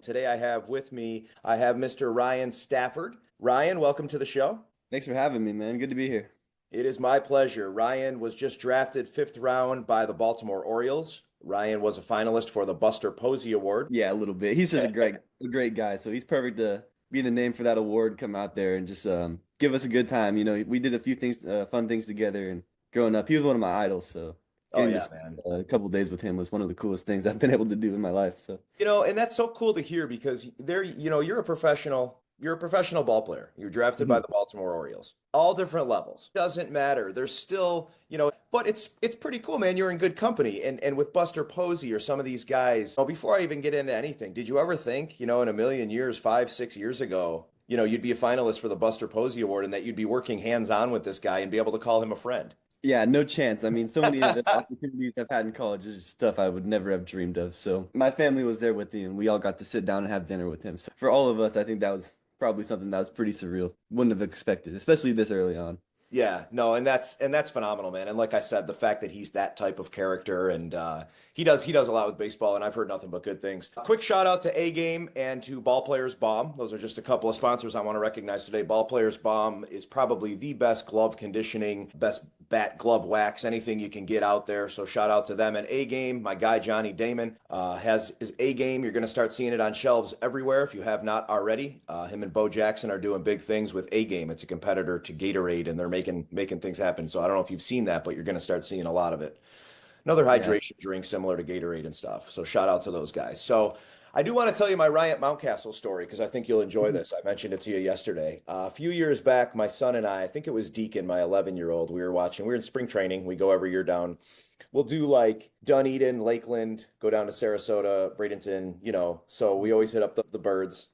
Today I have with me, I have Mr. Ryan Stafford. Ryan, welcome to the show. Thanks for having me, man. Good to be here. It is my pleasure. Ryan was just drafted 5th round by the Baltimore Orioles. Ryan was a finalist for the Buster Posey Award. Yeah, a little bit. He's such a great guy. So he's perfect to be the name for that award. Come out there and just give us a good time. You know, we did a few things, fun things together. And growing up, he was one of my idols. So Oh getting yeah, to man. spend a couple days with him was one of the coolest things I've been able to do in my life. So And that's so cool to hear because you're a professional ball player. You're drafted by Mhm. the Baltimore Orioles. All different levels. Doesn't matter. There's still, but it's pretty cool, man. You're in good company. And with Buster Posey or some of these guys, before I even get into anything, did you ever think, in a million years, 5, 6 years ago, you'd be a finalist for the Buster Posey Award and that you'd be working hands-on with this guy and be able to call him a friend? Yeah, no chance. I mean, so many of the opportunities I've had in college is just stuff I would never have dreamed of. So my family was there with me, and we all got to sit down and have dinner with him. So for all of us, I think that was probably something that was pretty surreal. Wouldn't have expected, especially this early on. Yeah, no, and that's phenomenal, man. And like I said, the fact that he's that type of character and he does a lot with baseball, and I've heard nothing but good things. Quick shout out to A Game and to Ball Players Bomb. Those are just a couple of sponsors I want to recognize today. Ball Players Bomb is probably the best glove conditioning, best bat glove wax, anything you can get out there. So shout out to them. And A Game, my guy Johnny Damon has is A Game. You're going to start seeing it on shelves everywhere if you have not already. Him and Bo Jackson are doing big things with A Game. It's a competitor to Gatorade, and they're making things happen. So I don't know if you've seen that, but you're going to start seeing a lot of it. Another Yeah. hydration drink similar to Gatorade and stuff. So shout out to those guys. So I do want to tell you my Ryan Mountcastle story because I think you'll enjoy Mhm. this. I mentioned it to you yesterday. A few years back, my son and I think it was Deacon, my 11-year-old, we were in spring training. We go every year down. We'll do like Dunedin, Lakeland, go down to Sarasota, Bradenton, so we always hit up the birds.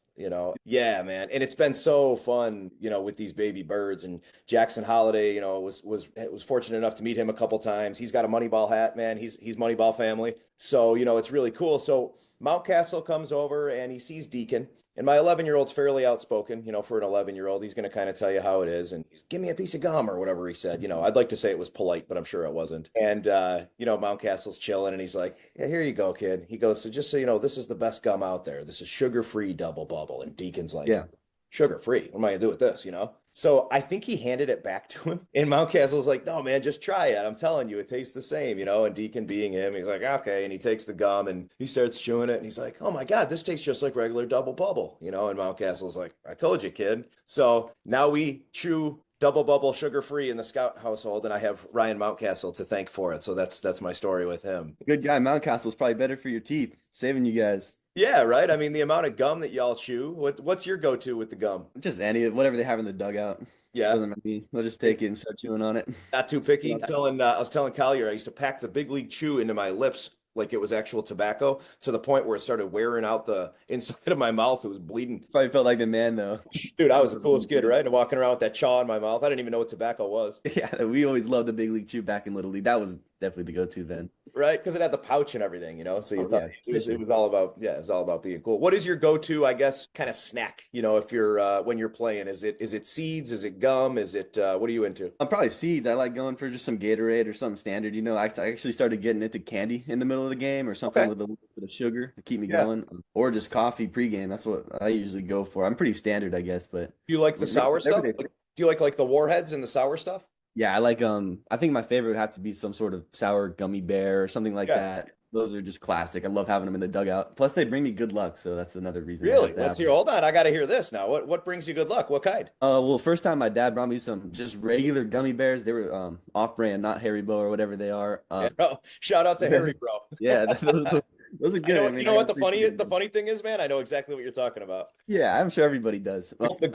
Yeah, man. And it's been so fun, with these baby birds. And Jackson Holiday, was fortunate enough to meet him a couple times. He's got a Moneyball hat, man. He's Moneyball family. So, it's really cool. So Mountcastle comes over and he sees Deacon. And my 11-year-old's fairly outspoken, for an 11-year-old. He's going to kind of tell you how it is. And he's, give me a piece of gum or whatever he said. I'd like to say it was polite, but I'm sure it wasn't. And, Mountcastle's chilling and he's like, yeah, here you go, kid. He goes, so just so you know, this is the best gum out there. This is sugar-free double bubble. And Deacon's like, Yeah. sugar-free? What am I going to do with this? So I think he handed it back to him. And Mountcastle's like, no, man, just try it. I'm telling you, it tastes the same. And Deacon being him, he's like, okay. And he takes the gum and he starts chewing it. And he's like, oh my God, this tastes just like regular double bubble. And Mountcastle's like, I told you, kid. So now we chew double bubble sugar-free in the Scout household. And I have Ryan Mountcastle to thank for it. So that's my story with him. Good guy. Mountcastle's probably better for your teeth, saving you guys. Yeah, right. I mean, the amount of gum that y'all chew. What's your go-to with the gum? Just whatever they have in the dugout. Yeah. Doesn't matter to me. They'll just take it and start chewing on it. Not too picky. I was telling Collier I used to pack the big league chew into my lips like it was actual tobacco to the point where it started wearing out the inside of my mouth. It was bleeding. Probably felt like the man though. Dude, I was the coolest kid, right? And walking around with that chaw in my mouth. I didn't even know what tobacco was. Yeah, we always loved the big league chew back in Little League. That was definitely the go-to then. Right? Because it had the pouch and everything, So you thought Yeah, it was all about, yeah, it was all about being cool. What is your go-to, I guess, kind of snack, if you're when you're playing? Is it seeds? Is it gum? Is it what are you into? I'm probably seeds. I like going for just some Gatorade or something standard. I actually started getting into candy in the middle of the game or something Okay. with a little bit of sugar to keep me Yeah. going, or just coffee pregame. That's what I usually go for. I'm pretty standard, I guess, but Do you like the sour stuff? every day. Do you like the warheads and the sour stuff? Yeah, I like I think my favorite would have to be some sort of sour gummy bear or something like Yeah. that. Those are just classic. I love having them in the dugout. Plus, they bring me good luck, so that's another reason I have Really? to Let's have hear. them. Hold on, I got to hear this now. What brings you good luck? What kind? Well, first time my dad brought me some just regular gummy bears. They were off-brand, not Haribo or whatever they are. Yeah, bro. Shout out to Harry, bro. Yeah, those are I good. know. I You mean, know I what got the three funny kids. the funny thing is, man. I know exactly what you're talking about. Yeah, I'm sure everybody does. The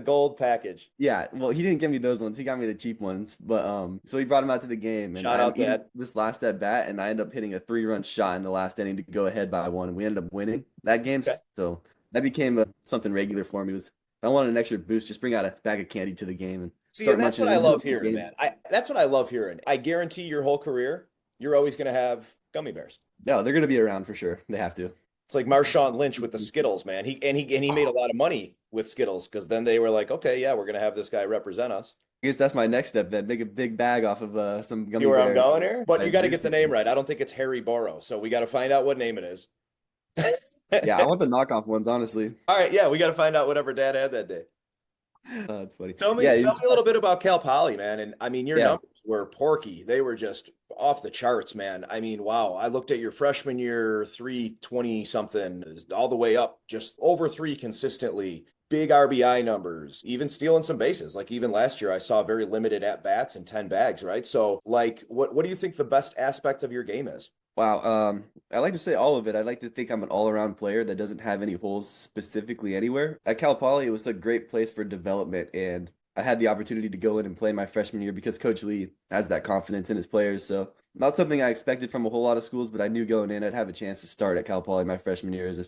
gold package. Yeah, well, he didn't give me those ones. He got me the cheap ones. But so he brought him out to the game, and Shout I'm out, eating Dad. this last at bat, and I end up hitting a 3-run shot in the last inning to go ahead by one, and we ended up winning that game. Okay. So that became something regular for me. Was if I wanted an extra boost, just bring out a bag of candy to the game and See, start and that's munching what it I in the love hearing, game. man. That's what I love hearing. I guarantee your whole career, you're always going to have gummy bears. No, they're gonna be around for sure. They have to. It's like Marshawn Lynch with the Skittles, man. He made a lot of money with Skittles because then they were like, okay, yeah, we're going to have this guy represent us. I guess that's my next step then. Make a big bag off of some See gummy where I'm bear. going here? But you got to get the Juicy. name right. I don't think it's Harry Burrow, so we got to find out what name it is. Yeah, I want the knockoff ones, honestly. All right, yeah, we got to find out whatever Dad had that day. That's funny. Tell me, Yeah, tell me a little bit about Cal Poly, man. And I mean, your yeah. numbers were porky. They were just off the charts, man. I mean, wow. I looked at your freshman year, 320 something, all the way up, just over three consistently. Big RBI numbers, even stealing some bases. Like even last year, I saw very limited at bats and 10 bags, right? So, like, what do you think the best aspect of your game is? Wow. I like to say all of it. I like to think I'm an all-around player that doesn't have any holes specifically anywhere. At Cal Poly, it was a great place for development, and I had the opportunity to go in and play my freshman year because Coach Lee has that confidence in his players. So not something I expected from a whole lot of schools, but I knew going in I'd have a chance to start at Cal Poly my freshman year as an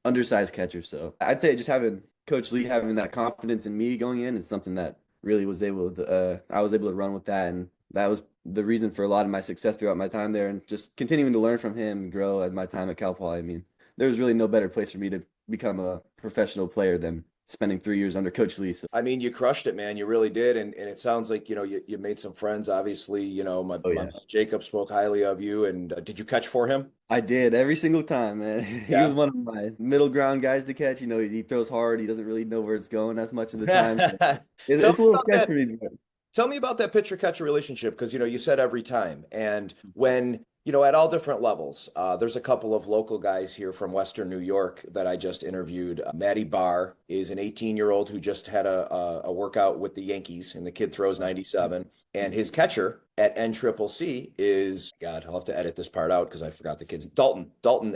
undersized catcher. So I'd say just having Coach Lee having that confidence in me going in is something that really was able to I was able to run with that, and that was the reason for a lot of my success throughout my time there, and just continuing to learn from him and grow at my time at Cal Poly. I mean, there was really no better place for me to become a professional player than spending 3 years under Coach Lee. So, I mean, you crushed it, man. You really did. And it sounds like, you made some friends. Obviously, oh my yeah, Jacob spoke highly of you. And did you catch for him? I did every single time, man. He was Yeah. one of my middle ground guys to catch. He throws hard. He doesn't really know where it's going as much of the time. So Tell it's me a little about sketch that. for me. But Tell me about that pitcher catcher relationship because you said every time. And when at all different levels, there's a couple of local guys here from Western New York that I just interviewed. Matty Barr is an 18-year-old who just had a workout with the Yankees, and the kid throws 97. And his catcher at NCCC is, God, I'll have to edit this part out because I forgot the kid's Dalton.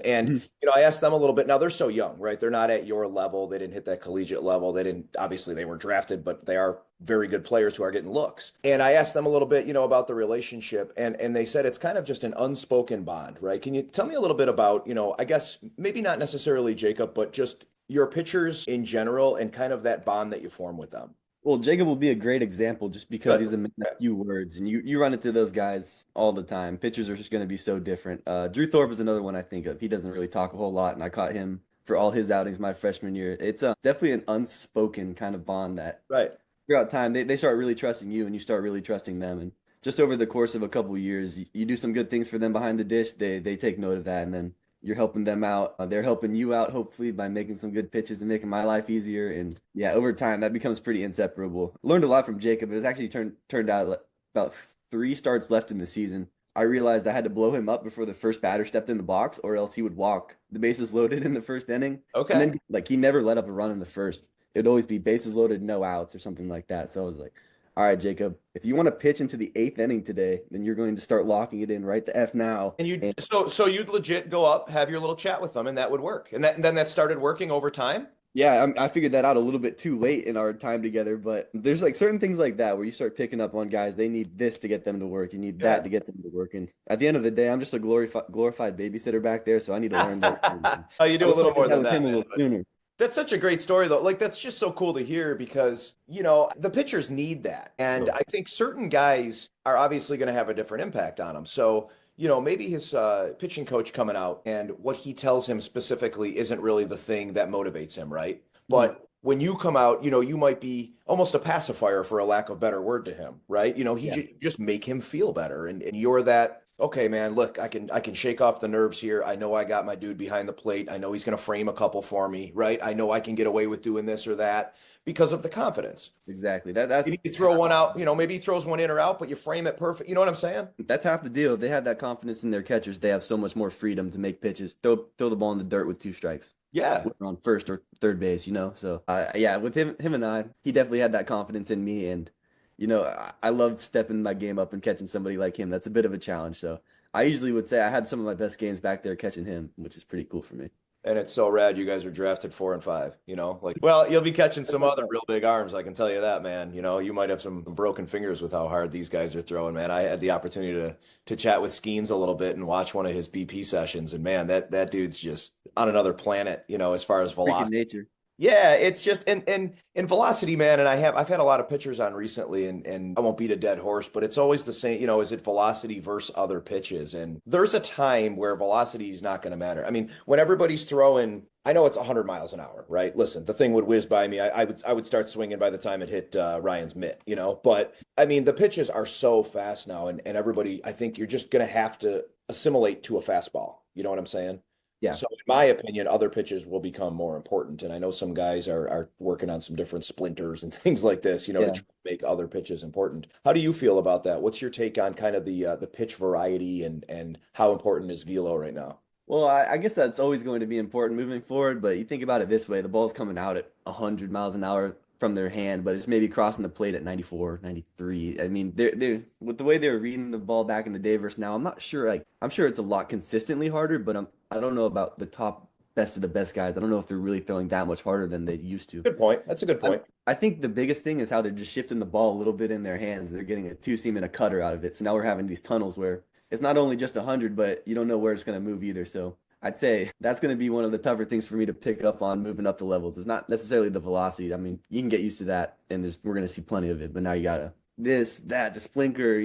And I asked them a little bit. Now they're so young, right? They're not at your level. They didn't hit that collegiate level. Obviously they weren't drafted, but they are very good players who are getting looks. And I asked them a little bit, about the relationship, and they said it's kind of just an unspoken bond, right? Can you tell me a little bit about, I guess maybe not necessarily Jacob, but just your pitchers in general and kind of that bond that you form with them? Well, Jacob will be a great example just because Good. he's a man of few words, and you run into those guys all the time. Pitchers are just going to be so different. Drew Thorpe is another one I think of. He doesn't really talk a whole lot, and I caught him for all his outings my freshman year. It's definitely an unspoken kind of bond that Right. throughout time they start really trusting you, and you start really trusting them. And just over the course of a couple of years, you do some good things for them behind the dish. They take note of that, and then you're helping them out. They're helping you out, hopefully, by making some good pitches and making my life easier. And yeah, over time, that becomes pretty inseparable. Learned a lot from Jacob. It was actually turned out about 3 starts left in the season. I realized I had to blow him up before the first batter stepped in the box, or else he would walk the bases loaded in the first inning. And Okay. then, like, he never let up a run in the first. It'd always be bases loaded, no outs, or something like that. So I was like, all right, Jacob, if you want to pitch into the 8th inning today, then you're going to start locking it in right the F now. And And so you'd legit go up, have your little chat with them, and that would work. And then that started working over time. yeah, I figured that out a little bit too late in our time together, but there's like certain things like that where you start picking up on guys. They need this to get them to work. You need that Good. to get them to work. And at the end of the day, I'm just a glorified babysitter back there, so I need to learn those things. Oh, you I do a wish I little did more that than with that, him a man. little sooner. That's such a great story, though. Like, that's just so cool to hear because, the pitchers need that. And So, I think certain guys are obviously going to have a different impact on them. So, maybe his pitching coach coming out and what he tells him specifically isn't really the thing that motivates him, right? mhm, But when you come out, you might be almost a pacifier for a lack of better word to him, right? yeah. Just make him feel better. And you're that okay, man, look, I can shake off the nerves here. I know I got my dude behind the plate. I know he's going to frame a couple for me, right? I know I can get away with doing this or that because of the confidence. Exactly. You That's need to throw one out, maybe he throws one in or out, but you frame it perfect. You know what I'm saying? that's half the deal. They have that confidence in their catchers. They have so much more freedom to make pitches. Throw the ball in the dirt with two strikes. Yeah. Whether on first or third base, So yeah, with him and I, he definitely had that confidence in me, and I loved stepping my game up and catching somebody like him. That's a bit of a challenge. So I usually would say I had some of my best games back there catching him, which is pretty cool for me. And it's so rad you guys are drafted 4 and 5, like, well, you'll be catching some other real big arms, I can tell you that, man. You might have some broken fingers with how hard these guys are throwing, man. I had the opportunity to chat with Skeens a little bit and watch one of his BP sessions, and man, that dude's just on another planet, as far as Freaking velocity. nature. Yeah, it's just and velocity, man. And I've had a lot of pitchers on recently, and I won't beat a dead horse, but it's always the same. Is it velocity versus other pitches? And there's a time where velocity is not going to matter. I mean, when everybody's throwing, I know it's 100 miles an hour, right? Listen, the thing would whiz by me. I would start swinging by the time it hit Ryan's mitt, But I mean, the pitches are so fast now, and everybody, I think you're just going to have to assimilate to a fastball. You know what I'm saying? Yeah. So, in my opinion, other pitches will become more important. And I know some guys are working on some different splinters and things like this, to Yeah. try to make other pitches important. How do you feel about that? What's your take on kind of the pitch variety and how important is velo right now? Well, I guess that's always going to be important moving forward, but you think about it this way, the ball's coming out at 100 miles an hour from their hand, but it's maybe crossing the plate at 94, 93. I mean, they're with the way they were reading the ball back in the day versus now, I'm not sure. Like, I'm sure it's a lot consistently harder, but I don't know about the top best of the best guys. I don't know if they're really throwing that much harder than they used to. Good point. That's a good point. I think the biggest thing is how they're just shifting the ball a little bit in their hands. They're getting a two seam and a cutter out of it. So now we're having these tunnels where it's not only just 100, but you don't know where it's going to move either. So I'd say that's going to be one of the tougher things for me to pick up on moving up the levels. It's not necessarily the velocity. I mean, you can get used to that, and we're going to see plenty of it. But now you gotta this, that, the splinker,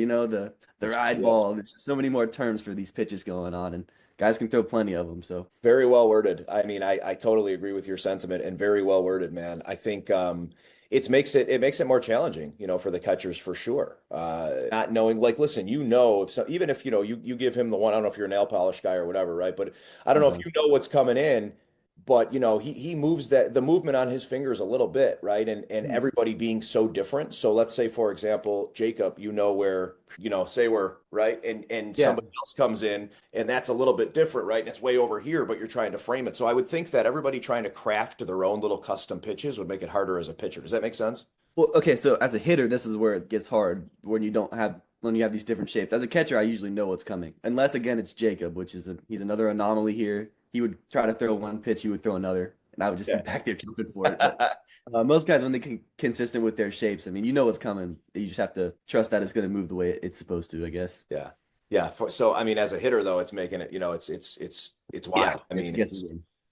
the ride ball. There's just so many more terms for these pitches going on, and guys can throw plenty of them. So Very well worded. I mean, I totally agree with your sentiment and very well worded, man. I think it makes it more challenging, for the catchers for sure. Not knowing, like, listen, if so, even if you give him the one, I don't know if you're a nail polish guy or whatever, right? But I don't know if uh, you know what's coming in, but he moves the movement on his fingers a little bit, right? And everybody being so different. So let's say, for example, Jacob, where, say we're right, and yeah. somebody else comes in and that's a little bit different, right? And it's way over here, but you're trying to frame it. So I would think that everybody trying to craft their own little custom pitches would make it harder as a pitcher. Does that make sense? Well, okay, so as a hitter, this is where it gets hard when you have these different shapes. As a catcher, I usually know what's coming. Unless again it's Jacob, he's another anomaly here. He would try to throw one pitch, he would throw another, and I would just be back there jumping for it. But, most guys, when they can consistent with their shapes, I mean, you know what's coming. You just have to trust that it's going to move the way it's supposed to, I guess. Yeah. Yeah. So I mean, as a hitter though, it's making it, it's wild. I mean,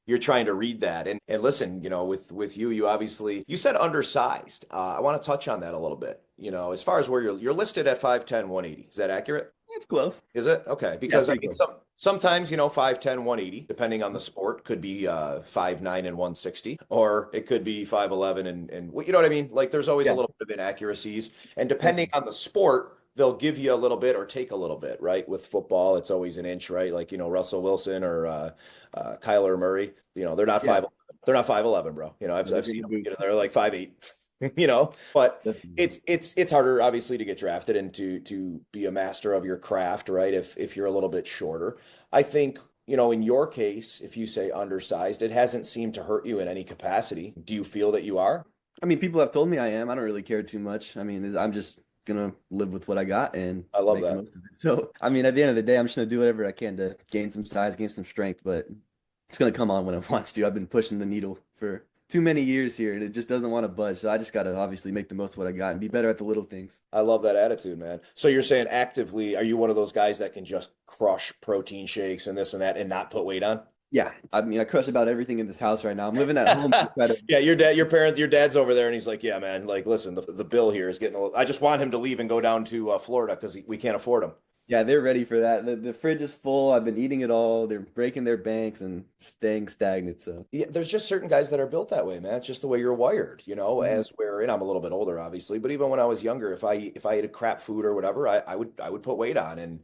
you're trying to read that. And listen, with you obviously you said undersized. I want to touch on that a little bit. As far as where you're listed at 5'10", 180. Is that accurate? It's close. Is it? Okay. Because I pretty mean close. sometimes, 5'10", 180, depending on the sport, could be 5'9" and 160, or it could be 5'11" and you know what I mean? Like there's always a Yeah. little bit of inaccuracies. And depending on the sport, they'll give you a little bit or take a little bit, right? With football, it's always an inch, right? Like, Russell Wilson or Kyler Murray, they're not Yeah. 5'11". They're not 5'11", bro. I've seen them, they're like 5'8". But Definitely. it's harder obviously to get drafted and to be a master of your craft, right? If you're a little bit shorter. I think, in your case, if you say undersized, it hasn't seemed to hurt you in any capacity. Do you feel that you are? I mean, people have told me I am. I don't really care too much. I mean, I'm just gonna live with what I got and I love make the that. most of it. So, I mean, at the end of the day, I'm just gonna do whatever I can to gain some size, gain some strength, but it's gonna come on when it wants to. I've been pushing the needle for too many years here, and it just doesn't want to budge. So I just gotta obviously make the most of what I got and be better at the little things. I love that attitude, man. So you're saying actively, are you one of those guys that can just crush protein shakes and this and that and not put weight on? Yeah, I mean, I crush about everything in this house right now. I'm living at home to try to. Yeah, your dad's over there, and he's like, "Yeah, man. Like, listen, the bill here is getting. I just want him to leave and go down to Florida because we can't afford him." Yeah, they're ready for that. The fridge is full. I've been eating it all. They're breaking their banks and staying stagnant. So, Yeah, there's just certain guys that are built that way, man. It's just the way you're wired, Mhm. as where, and I'm a little bit older, obviously, but even when I was younger, if I ate a crap food or whatever, I would put weight on. And,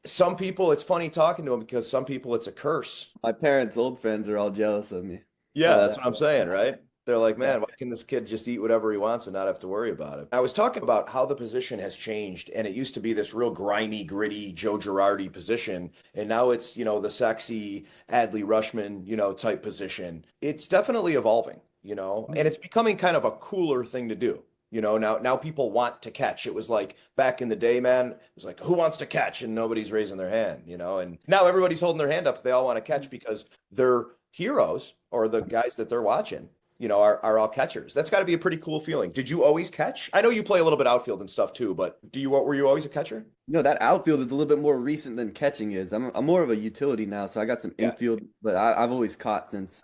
some people, it's funny talking to them because some people it's a curse. My parents' old friends are all jealous of me Yeah, of that's that. what I'm saying, right? They're like, Yeah. man, why can this kid just eat whatever he wants and not have to worry about it? I was talking about how the position has changed, and it used to be this real grimy, gritty Joe Girardi position, and now it's, the sexy Adley Rushman, type position. It's definitely evolving, and it's becoming kind of a cooler thing to do. Now people want to catch. It was like back in the day, man, it was like, who wants to catch? And nobody's raising their hand, and now everybody's holding their hand up. They all want to catch because they're heroes or the guys that they're watching, are all catchers. That's got to be a pretty cool feeling. Did you always catch? I know you play a little bit outfield and stuff too, but were you always a catcher? That outfield is a little bit more recent than catching is. I'm more of a utility now, so I got some Yeah. infield, but I've always caught since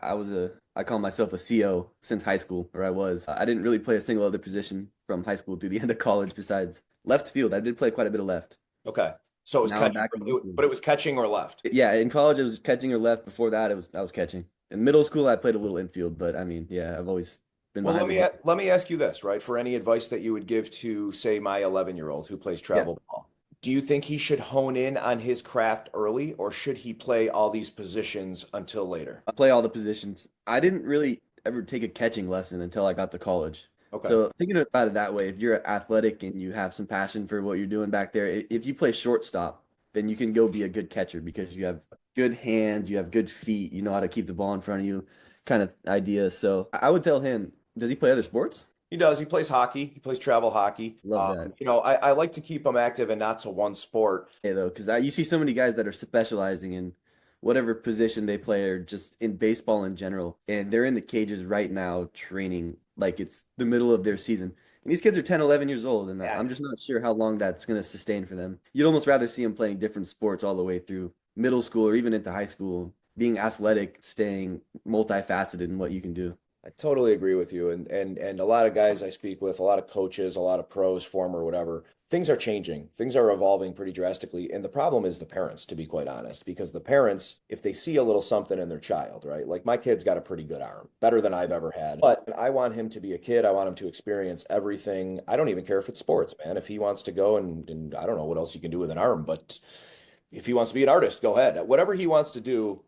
I call myself a CO since high school, or I was. I didn't really play a single other position from high school through the end of college besides left field. I did play quite a bit of left. Okay. So it was Now I'm catching, back in infield. but it was catching or left. Yeah, in college it was catching or left. Before that, I was catching. In middle school, I played a little infield, but I mean, yeah, I've always been Well, behind let the me ball. let me ask you this, right? For any advice that you would give to, say, my 11-year-old who plays Yeah. travel ball, do you think he should hone in on his craft early, or should he play all these positions until later? I play all the positions. I didn't really ever take a catching lesson until I got to college. Okay. So thinking about it that way, if you're athletic and you have some passion for what you're doing back there, if you play shortstop, then you can go be a good catcher because you have good hands, you have good feet, you know how to keep the ball in front of you, kind of idea. So I would tell him, does he play other sports? He does. He plays hockey. He plays travel hockey. Love that. I like to keep him active and not to one sport. Yeah, though, because you see so many guys that are specializing in whatever position they play or just in baseball in general, and they're in the cages right now training like it's the middle of their season. And these kids are 10, 11 years old, and Yeah. I'm just not sure how long that's going to sustain for them. You'd almost rather see them playing different sports all the way through middle school or even into high school, being athletic, staying multifaceted in what you can do. I totally agree with you. And a lot of guys I speak with, a lot of coaches, a lot of pros, former, whatever, things are changing. Things are evolving pretty drastically. And the problem is the parents, to be quite honest, because the parents, if they see a little something in their child, right? Like my kid's got a pretty good arm, better than I've ever had. But I want him to be a kid. I want him to experience everything. I don't even care if it's sports, man. If he wants to go and I don't know what else you can do with an arm, but if he wants to be an artist, go ahead. Whatever he wants to do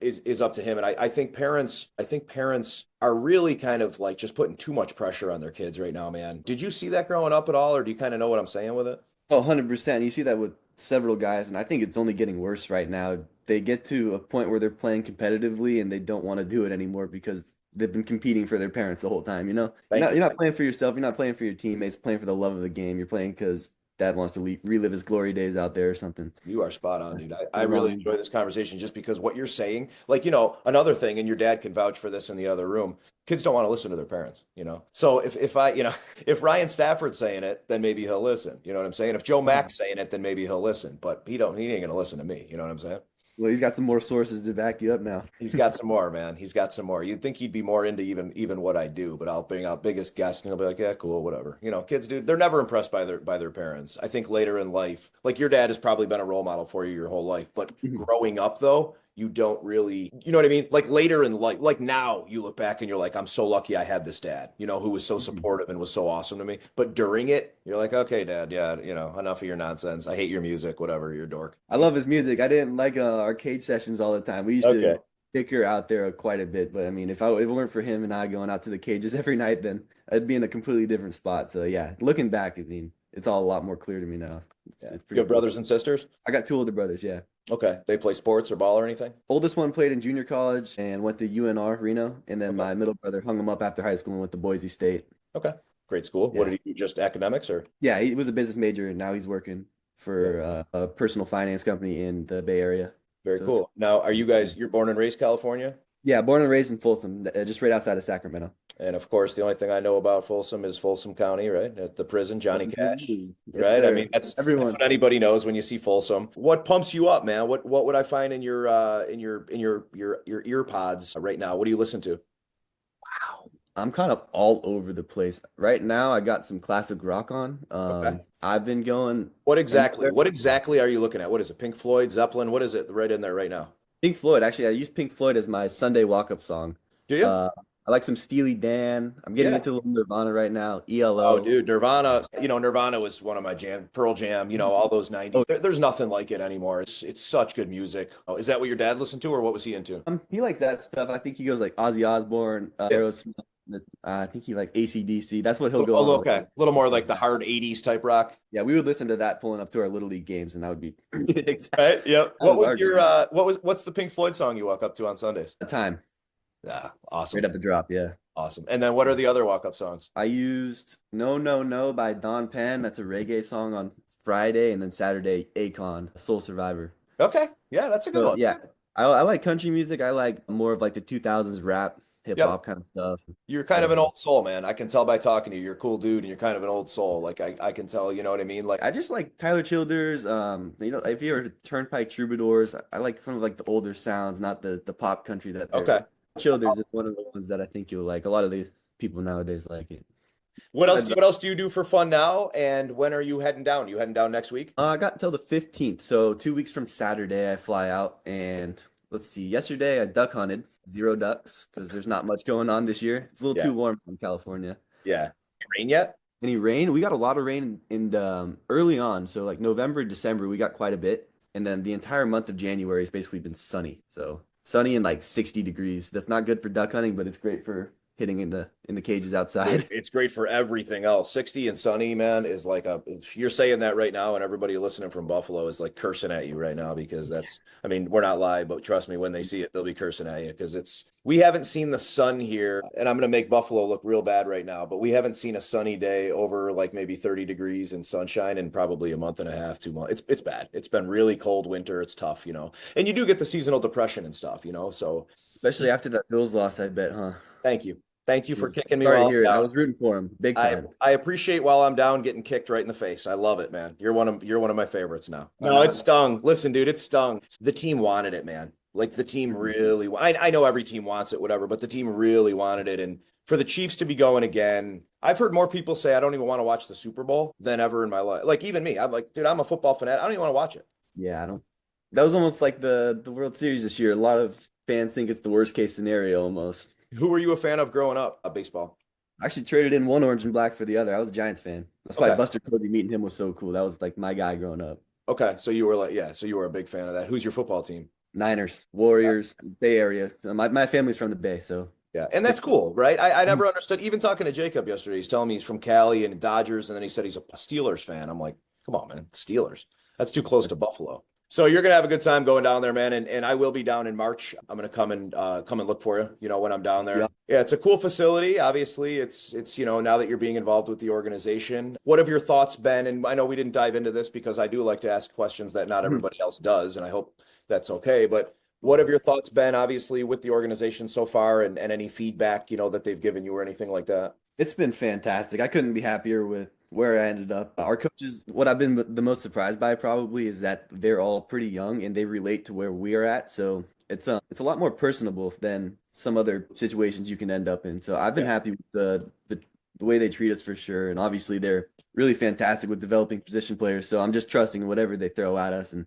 is up to him. And I think parents are really kind of like just putting too much pressure on their kids right now, man. Did you see that growing up at all, or do you kind of know what I'm saying with it? Oh, 100%. You see that with several guys, and I think it's only getting worse right now. They get to a point where they're playing competitively and they don't want to do it anymore because they've been competing for their parents the whole time, you know? You're Thank not you. you're not playing for yourself, you're not playing for your teammates, playing for the love of the game. You're playing because dad wants to relive his glory days out there or something. You are spot on, dude. I The really wrong. enjoy this conversation just because what you're saying, like, another thing, and your dad can vouch for this in the other room. Kids don't want to listen to their parents. So if I, if Ryan Stafford's saying it, then maybe he'll listen. You know what I'm saying? If Joe Mack's saying it, then maybe he'll listen. But he ain't gonna listen to me. You know what I'm saying? Well, he's got some more sources to back you up now. He's got some more, man. He's got some more. You'd think he'd be more into even what I do, but I'll bring out biggest guest and he'll be like, yeah, cool, whatever. Kids, dude, they're never impressed by their parents. I think later in life, like your dad has probably been a role model for you your whole life, but growing up though, you don't really, you know what I mean? Like later in life, like now you look back and you're like, I'm so lucky I had this dad, who was so supportive and was so awesome to me. But during it, you're like, okay, dad, yeah, enough of your nonsense. I hate your music, whatever, you're a dork. I love his music. I didn't like arcade sessions all the time. We used to Okay. bicker out there quite a bit, but I mean, if it weren't for him and I going out to the cages every night, then I'd be in a completely different spot. So yeah, looking back, I mean, it's all a lot more clear to me now. Yeah. It's You pretty have cool. brothers and sisters? I got two older brothers, yeah. Okay. They play sports or ball or anything? Oldest one played in junior college and went to UNR Reno, and then Okay. my middle brother hung him up after high school and went to Boise State. Okay. Great school. What Yeah, did he do? Just academics or? yeah, he was a business major, and now he's working Yeah. for a personal finance company in the Bay Area. Very So cool. Now, are you guys, you're born and raised California? yeah, born and raised in Folsom, just right outside of Sacramento. And of course, the only thing I know about Folsom is Folsom County, right? At the prison, Johnny Folsom Prison Cash, Blues. Yes, right? I sir. mean, that's Everyone. what anybody knows when you see Folsom. What pumps you up, man? What would I find in your ear pods right now? What do you listen to? I'm kind of all over the place. Right now, I got some classic rock on. Okay. I've been going What exactly? anywhere. What exactly are you looking at? What is it? Pink Floyd, Zeppelin? What is it right in there right now? Pink Floyd. Actually, I use Pink Floyd as my Sunday walk-up song. Do you? Uh, I like some Steely Dan. I'm getting Yeah. into a little Nirvana right now. Oh, ELO. dude, Nirvana, Nirvana was one of my jam, Pearl Jam, all those 90s. Oh, There's nothing like it anymore. It's such good music. Oh, is that what your dad listened to or what was he into? he likes that stuff. I think he goes like Ozzy Osbourne, Yeah. Aerosmith. I think he like AC/DC. That's what he'll go Oh, on. okay. A little more like the hard 80s type rock. Yeah, we would listen to that pulling up to our little league games, and that would be exactly Right? Yep. that What was was our your game. what's the Pink Floyd song you walk up to on Sundays? Time Yeah, right awesome. at the drop. Yeah. Awesome. And then what are the other walk-up songs? I used No No No by Don Penn. That's a reggae song on Friday, and then Saturday, Akon, Soul Survivor. Okay. Yeah, that's a good So one. yeah, I like country music. I like more of like the 2000s rap, hip Yep. hop kind of stuff. You're kind of Uh, an old soul, man. I can tell by talking to you. You're a cool dude and you're kind of an old soul. Like I can tell, you know what I mean? Like, I just like Tyler Childers. If you ever Turnpike Troubadours, I like kind of like the older sounds, not the pop country that they're. okay. Childers is one of the ones that I think you'll like. A lot of the people nowadays like it. What else do you do for fun now? And when are you heading down? You heading down next week? I got until the 15th, so 2 weeks from Saturday I fly out. And let's see, yesterday I duck hunted, zero ducks, because there's not much going on this year. It's a little Yeah. too warm in California. Yeah. Rain yet? Any rain? We got a lot of rain early on, so like November, December, we got quite a bit. And then the entire month of January has basically been sunny. So sunny and like 60 degrees. That's not good for duck hunting, but it's great for hitting in the cages Dude, outside. it's great for everything else. 60 and sunny, man, is like you're saying that right now, and everybody listening from Buffalo is like cursing at you right now because I mean, we're not live, but trust me, when they see it, they'll be cursing at you because we haven't seen the sun here, and I'm going to make Buffalo look real bad right now, but we haven't seen a sunny day over like maybe 30 degrees and sunshine in probably a month and a half, 2 months. It's bad. It's been really cold winter. It's tough, and you do get the seasonal depression and stuff, so Especially after that Bills loss, I bet, huh? thank you. Thank you for Yeah. kicking me Sorry to while I'm hear it. I down. was rooting for him big I time. I appreciate while I'm down getting kicked right in the face. I love it, man. You're one of my favorites now. I'm No, it not. stung. Listen, dude, it stung. The team wanted it, man. Like the team really. I know every team wants it, whatever, but the team really wanted it, and for the Chiefs to be going again, I've heard more people say I don't even want to watch the Super Bowl than ever in my life. Like even me, I'm like, dude, I'm a football fanatic. I don't even want to watch it. Yeah, I don't. That was almost like the World Series this year. A lot of fans think it's the worst case scenario almost. Who were you a fan of growing up? Baseball. I actually traded in one orange and black for the other. I was a Giants fan. That's why Okay. Buster Posey meeting him was so cool. That was like my guy growing up. Okay. So you were like, yeah. So you were a big fan of that. Who's your football team? Niners, Warriors, Bay Area. So my family's from the Bay, so Yeah, and stick. that's cool, right? I never understood. Even talking to Jacob yesterday, he's telling me he's from Cali and Dodgers, and then he said he's a Steelers fan. I'm like, come on, man, Steelers. That's too close to Buffalo. So you're gonna have a good time going down there, man. And I will be down in March. I'm gonna come and look for you, when I'm down there. Yeah. Yeah, it's a cool facility. Obviously, it's now that you're being involved with the organization. What have your thoughts been? And I know we didn't dive into this because I do like to ask questions that not everybody else does, and I hope that's okay. But what have your thoughts been, obviously, with the organization so far and any feedback, that they've given you or anything like that? It's been fantastic. I couldn't be happier with where I ended up. Our coaches, what I've been the most surprised by probably is that they're all pretty young and they relate to where we are at. So it's a lot more personable than some other situations you can end up in. So I've been Yeah. happy with the way they treat us for sure. And obviously they're really fantastic with developing position players. So I'm just trusting whatever they throw at us. And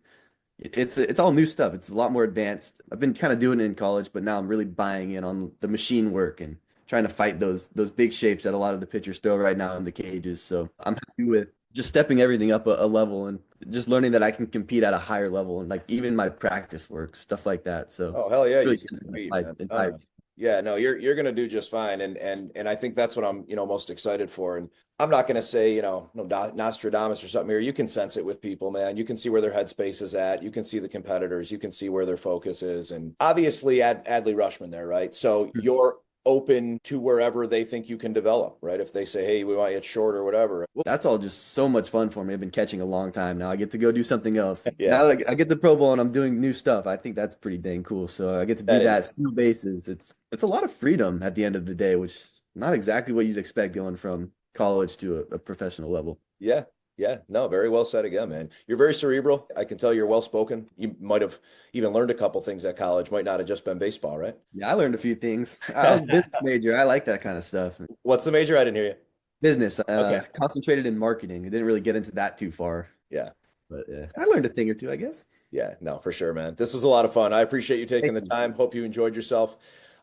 it's all new stuff. It's a lot more advanced. I've been kind of doing it in college, but now I'm really buying in on the machine work and trying to fight those big shapes that a lot of the pitchers throw right now in the cages. So I'm happy with just stepping everything up a level and just learning that I can compete at a higher level and like even my practice work, stuff like that. So Oh, hell yeah, it's you really can stepping up compete, my man. entire Yeah, no, you're gonna do just fine, and I think that's what I'm most excited for. And I'm not gonna say no Nostradamus or something here. You can sense it with people, man. You can see where their headspace is at. You can see the competitors. You can see where their focus is, and obviously Adley Rushman there, right? So you're open to wherever they think you can develop, right? If they say, hey, we want you at short or whatever. Well, that's all just so much fun for me. I've been catching a long time now. I get to go do something else. Yeah, Now that I get the Pro Bowl and I'm doing new stuff, I think that's pretty dang cool. So I get to do that that, is. steal bases. It's a lot of freedom at the end of the day, which not exactly what you'd expect going from college to a professional level. Yeah. Yeah, no, very well said again, man. You're very cerebral. I can tell you're well spoken. You might have even learned a couple things at college, might not have just been baseball, right? Yeah, I learned a few things. I was a business major. I like that kind of stuff. What's the major? I didn't hear you. Business, Okay. concentrated in marketing. I didn't really get into that too far, Yeah. but I learned a thing or two, I guess. Yeah, no, for sure, man. This was a lot of fun. I appreciate you taking Thank the you. time. Hope you enjoyed yourself.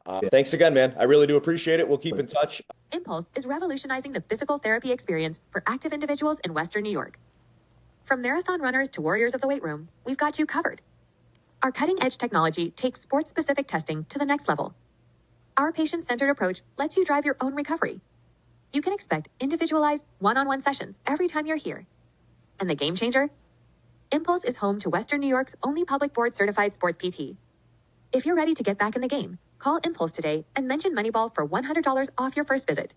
Yeah. Thanks again, man. I really do appreciate it. We'll keep in touch. Impulse is revolutionizing the physical therapy experience for active individuals in Western New York. From marathon runners to warriors of the weight room, we've got you covered. Our cutting-edge technology takes sport-specific testing to the next level. Our patient-centered approach lets you drive your own recovery. You can expect individualized one-on-one sessions every time you're here. And the game changer? Impulse is home to Western New York's only public board-certified sports PT. If you're ready to get back in the game, call Impulse today and mention Moneyball for $100 off your first visit.